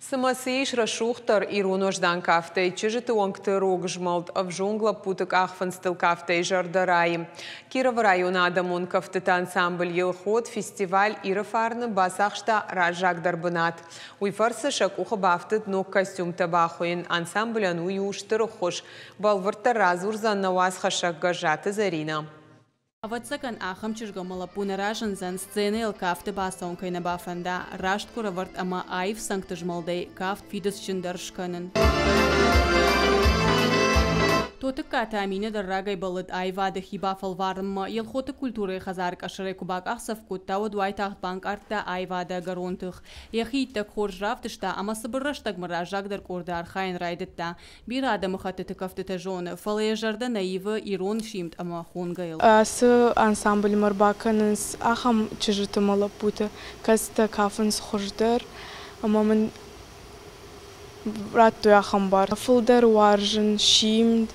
Самосеиш расшухтар иронождан кафтей, чижеты онгты рогжмалт, в жунгла путок ахфанстыл кафтей жардараи. Киров район адамун кафтыта ансамбль елхот, фестиваль ирифарны басахшта ражак дарбынат. Уйфарсы шакуха бафтыт ног костюм табахуин, ансамбль ану юштыры хош, балвырта разурзан наваз хашак гажаты зарина. Аватсакан ахам чижгамала пунаражан зан сцены эл кафты басонкой на бафанда, рашт кураварт ама айв санктыжмалдей кафт фидес чиндаршканын. Тотык ката амине даррагай балыд айвады хиба фалварма елхоты культуры хазарк ашырай кубак ахсав кутта удвайтахт банк артта айвада гаронтых. Яхитта хоржрафтышта ама сыбырраштаг мара жагдар корда архайн райдытта. Bir adamı xatıtı kaftıta jonu. Falayajarda naivı iron şimt ama хонгайыл. С ансамбль марбаканыз ахам чижыты малапуты. Казта кафынс хождар. Ама мен ратту ахам бар. Фулдар варжын şimt.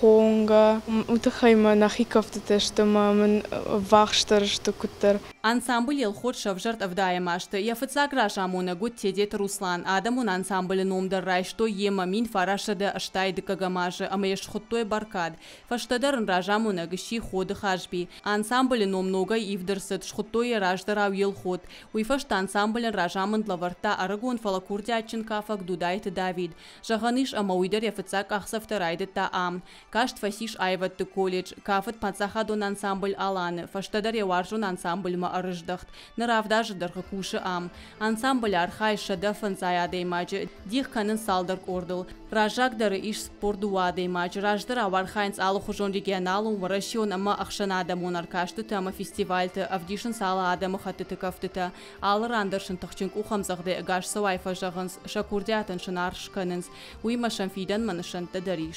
Хонга, утахайма нахикафтыта, что мамын вахштарышты куттар. Ансамбль елхот шавжарт авдая машты. Яфыца гражамуна гуд тедет Руслан. Адамун ансамбль номдар рай, что ема мин фарашада аштайды кагамажы, ама ешхоттой баркад. Фаштадарн ражамуна гыщи ходы хажби. Ансамбль номнога ивдырсыт, шхоттой раждарав елхот. Уйфашта ансамбль ражамын длаварта арагон фалакурдячын кафак дудайты Давид. Жаганыш ама уйдар яфыца кахсафта райдыта ам. Кашт фасиш айватты колледж, кафат пацахадон ансамбль аланы, фаштадар яваржун ансамбль ма арыждахт, наравдажы дарха куши ам. Ансамбль архай шадафан заядей маджи, дих канын салдар кордыл. Ражагдары иш спордуадей маджи, раждар авархайнс алухужон регионалун варашион ама ахшана адамун аркаштыты ама фестивальты, авдишын сала адамы хатыты кафтыты, алыр андыршын тахчынк ухамзағды гаш савайфа жағынс, шакурдятын шынаршканынс, уймашан фидан манышан тадариш.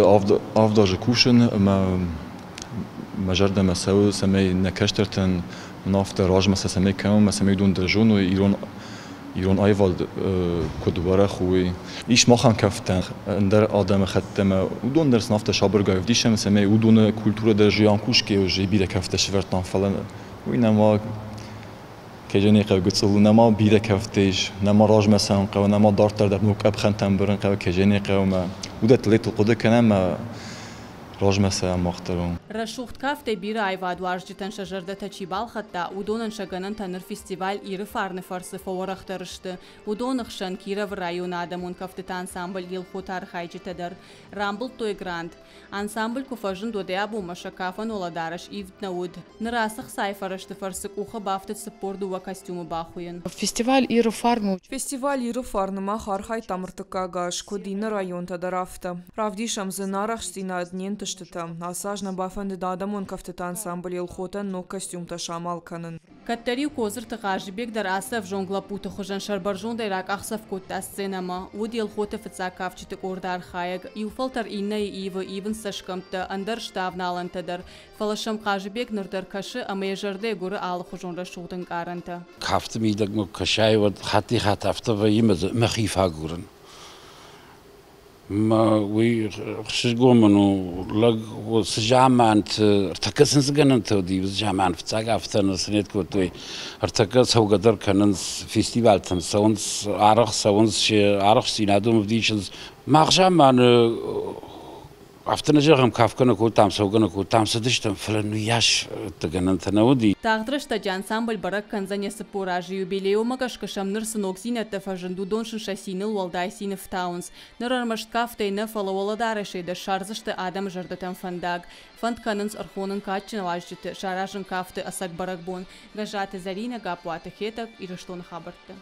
أفضل كوشن ما جرد مساو سمي نكشترتن نافت راج مسا سمي كم مسا دون درجون و ایران آیوال کدوباره خوی ایش ماخن کفتن در آدم ختم و دون درس نافت شابرگاه دیشم سمي و دون کلتور در جیان کوش که جی بیره کفته شورتان فلان و اینما کجانی قو گتسلو نما بیره کفتش نما راج مسا قو نما دارتر در نوک ابخنتن برن قو کجانی قو ما ودت ليت القدر كنما راج مسا مختارون. رشوخت كافته بيرا ايواد وارجتن شجرده تشيبال خطا ودونن شغنن تنر فيستيفال اير فارن فرس فورخترشت ودون خشن كيرا в район адамун кафте ансамбль елхотар хайжитедер рамбл той гранд ансамбль куфажын доде абу машакафан оладараш ивтнауд нрасах сайфарашты фарсык уха бафтет спорду ва костюмы бахуен. Фестиваль ири фарну. Фестиваль ири фарныма хархай тамыртыкагаш кодина район тадарафта. Правдишам зынарах стина днен Асажна бафанды дадамон кафтыта ансамбль елхотан но костюм та шамал канын. Каттариу козыр тыгажбек дар асав жонгла путы хожан шарбаржон дайрак ахсав котта сценама. Уд елхота фыца кавчыты кордар хаяг. Иуфалтар инна ивен сашкамта андар штавналантадар. Фалашам кажбек нырдар кашы амаяжарде горы алы хожон рашудын каранта. Кафты мидаг ну кашай вот хати хатафта ва имаз махифа гурын. ما وي خشجومنو لق وسجامانت ارتكسن سجنن تودي سجامان فتاقا فتن سنيت كوتوي ارتكس هو قدر كننس فيستيفال تم سونس عرق سينادو مفديشز ما خشامان أفتنا جرهم كافكنا كوتام سوقنا كوتام سدشتم فلانو ياش تجنن تناودي. تقدرش تجي ансамбль барак канзания сапуражи юбилею магашкашам нырсын оксина тафаженду доншин шасинил валдайсин в таунс. Нырармашт кафте на фалаваладарыши да шарзышты адам жардатам фандаг. Фанд канынс архонын катчин важжиты шаражын кафте асак баракбон. Гажаты зарина гапуата хетак и раштон хабарты.